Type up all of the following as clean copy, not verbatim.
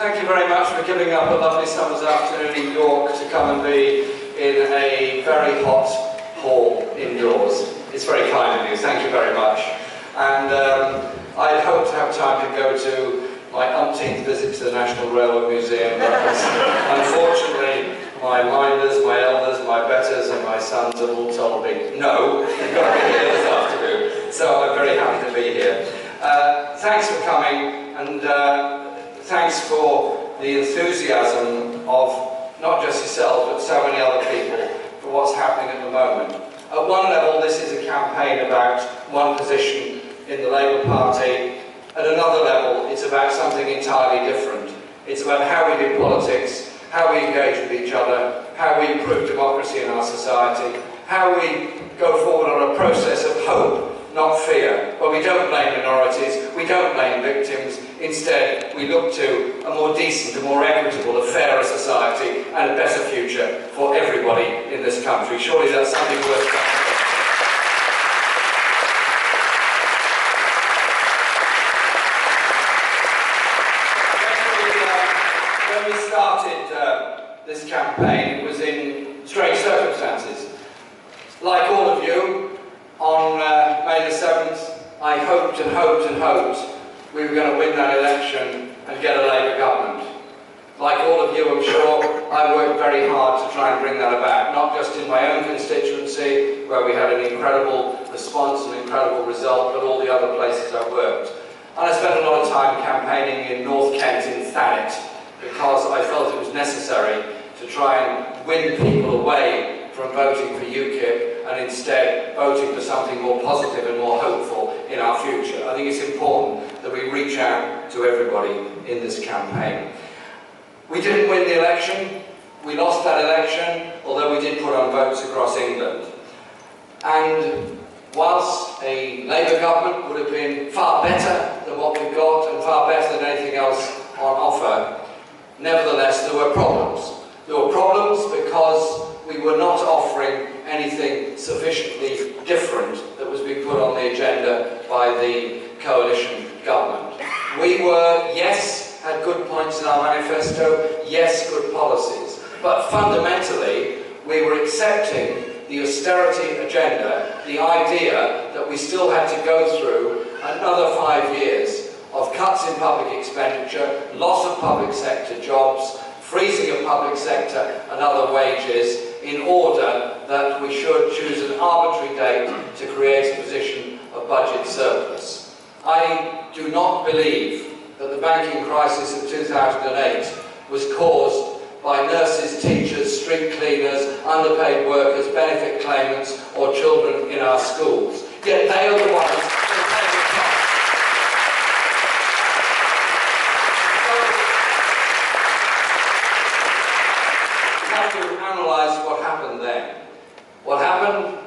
Thank you very much for giving up a lovely summer's afternoon in York to come and be in a very hot hall indoors. It's very kind of you, thank you very much. And I hope to have time to go to my umpteenth visit to the National Railway Museum, but unfortunately my minders, my elders, my betters and my sons have all told me, no, you've got to be here this afternoon. So I'm very happy to be here. Thanks for coming, and thanks for the enthusiasm of not just yourself, but so many other people for what's happening at the moment. At one level, this is a campaign about one position in the Labour Party. At another level, it's about something entirely different. It's about how we do politics, how we engage with each other, how we improve democracy in our society, how we go forward on a process of hope, not fear, where we don't blame minorities, we don't blame victims. Instead, we look to a more decent, a more equitable, a fairer society and a better future for everybody in this country. Surely that's something worth fighting for. When we started this campaign, it was in strange circumstances. Like all of you, on May the 7th, I hoped and hoped and hoped we were going to win that election and get a Labour government. Like all of you, I'm sure, I worked very hard to try and bring that about, not just in my own constituency, where we had an incredible response and incredible result, but all the other places I worked. And I spent a lot of time campaigning in North Kent in Thanet, because I felt it was necessary to try and win people away from voting for UKIP and instead voting for something more positive and more hopeful in our future. I think it's important that we reach out to everybody in this campaign. We didn't win the election, we lost that election, although we did put on votes across England. And whilst a Labour government would have been far better than what we've got and far better than anything else on offer, nevertheless there were problems. There were problems because we were not offering anything sufficiently different that was being put on the agenda by the coalition government. We were, yes, had good points in our manifesto, yes, good policies, but fundamentally we were accepting the austerity agenda, the idea that we still had to go through another 5 years of cuts in public expenditure, loss of public sector jobs, freezing of public sector and other wages, in order that we should choose an arbitrary date to create a position of budget surplus. I do not believe that the banking crisis of 2008 was caused by nurses, teachers, street cleaners, underpaid workers, benefit claimants or children in our schools. Yet they are the ones who pay the cost. We have to analyse what happened then. What happened?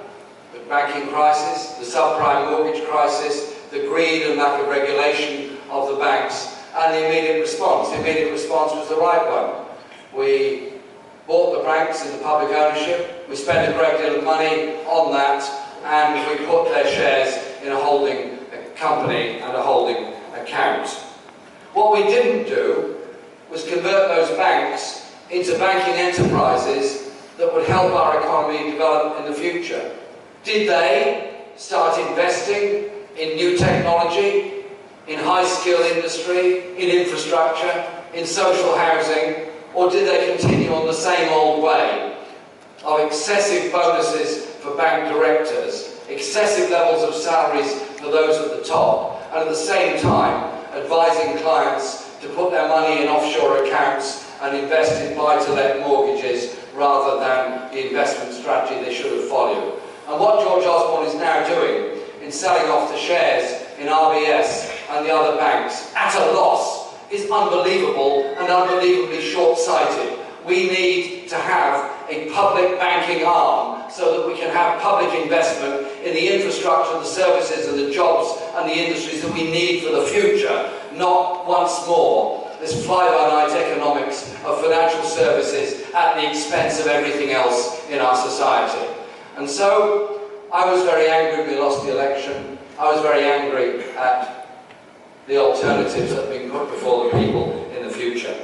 The banking crisis, the subprime mortgage crisis, the greed and lack of regulation of the banks, and the immediate response. The immediate response was the right one. We bought the banks into public ownership, we spent a great deal of money on that, and we put their shares in a holding company and a holding account. What we didn't do was convert those banks into banking enterprises that would help our economy develop in the future. Did they start investing in new technology, in high-skill industry, in infrastructure, in social housing, or did they continue on the same old way of excessive bonuses for bank directors, excessive levels of salaries for those at the top, and at the same time advising clients to put their money in offshore accounts and invest in buy-to-let mortgages rather than the investment strategy they should have followed? And what George Osborne is now doing in selling off the shares in RBS and the other banks at a loss is unbelievable and unbelievably short-sighted. We need to have a public banking arm so that we can have public investment in the infrastructure, the services and the jobs and the industries that we need for the future, not once more this fly-by-night economics of financial services at the expense of everything else in our society. And so I was very angry we lost the election. I was very angry at the alternatives that have been put before the people in the future. future.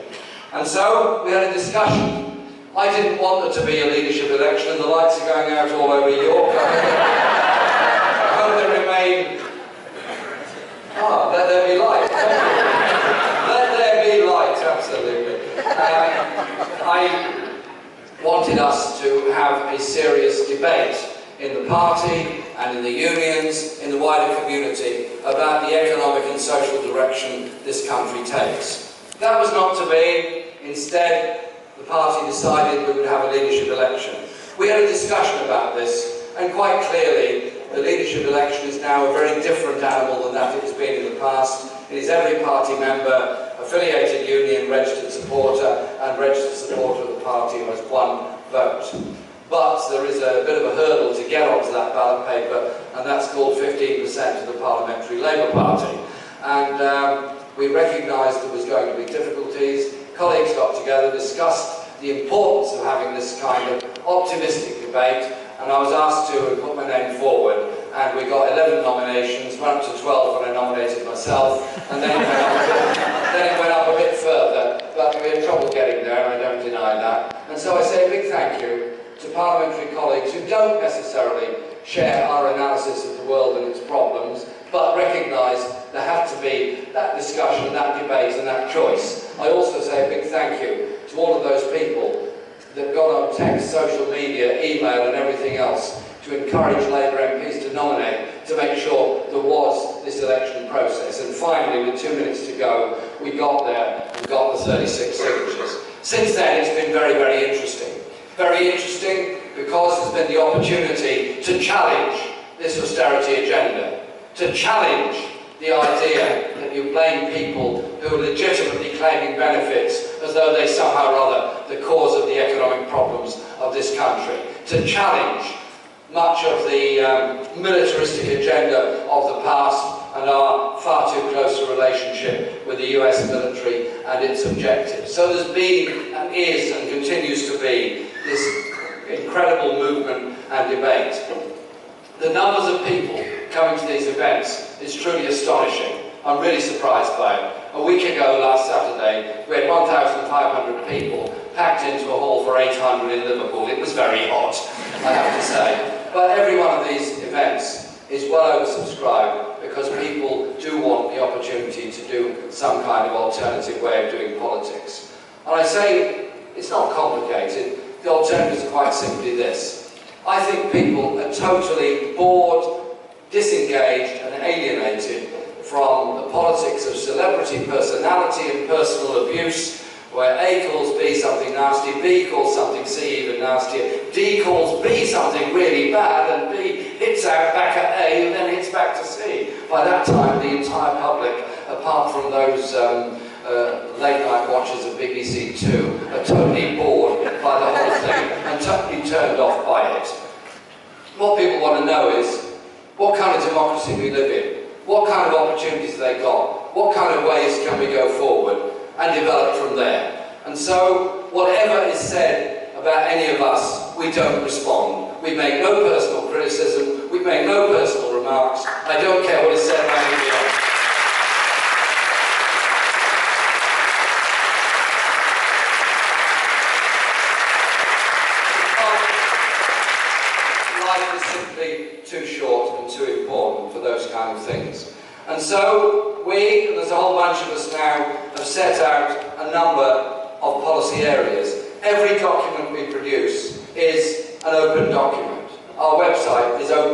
And so we had a discussion. I didn't want there to be a leadership election, and the lights are going out all over York. I hope they remain. Let there be light. Let there be light, absolutely. I wanted us to have a serious debate in the party and in the unions, in the wider community, about the economic and social direction this country takes. That was not to be. Instead, the party decided we would have a leadership election. We had a discussion about this, and quite clearly, the leadership election is now a very different animal than that it has been in the past. It is every party member, affiliated union, registered supporter, and registered supporter of the party who has one vote. But there is a bit of a hurdle to get onto that ballot paper, and that's called 15% of the Parliamentary Labour Party. And we recognised there was going to be difficulties. Colleagues got together, discussed the importance of having this kind of optimistic debate, and I was asked to put my name forward, and we got 11 nominations, went up to 12 when I nominated myself, and then it went up a bit further, but we had trouble getting there, and I don't deny that. And so I say a big thank you to parliamentary colleagues who don't necessarily share our analysis of the world and its problems, but recognise there had to be that discussion, that debate and that choice. I also say a big thank you to all of those people that got on text, social media, email and everything else to encourage Labour MPs to nominate, to make sure there was this election process. And finally, with 2 minutes to go, we got there and got the 36 signatures. Since then, it's been very, very interesting. Very interesting because there's been the opportunity to challenge this austerity agenda, to challenge the idea that you blame people who are legitimately claiming benefits as though they somehow or other the cause of the economic problems of this country, to challenge much of the militaristic agenda of the past and our far too close a relationship with the US military and its objectives. So there's been and is and continues to be this incredible movement and debate. The numbers of people coming to these events is truly astonishing. I'm really surprised by it. A week ago, last Saturday, we had 1,500 people packed into a hall for 800 in Liverpool. It was very hot, I have to say. But every one of these events is well oversubscribed because people do want the opportunity to do some kind of alternative way of doing politics. And I say it's not complicated. The alternative is quite simply this. I think people are totally bored, disengaged and alienated from the politics of celebrity personality and personal abuse, where A calls B something nasty, B calls something C even nastier, D calls B something really bad, and B hits out back at A and then hits back to C. By that time, the entire public, apart from those late-night watchers of BBC Two, are totally bored by the whole thing and totally turned off by it. What people want to know is, what kind of democracy we live in? What kind of opportunities have they got? What kind of ways can we go forward and develop from there? And so, whatever is said about any of us, we don't respond. We make no personal criticism, we make no personal remarks. I don't care what is said by anybody else. Life is simply too short and too important for those kind of things. And so we, and there's a whole bunch of us now, have set out a number of policy areas. Every document we produce is an open document. Our website is open.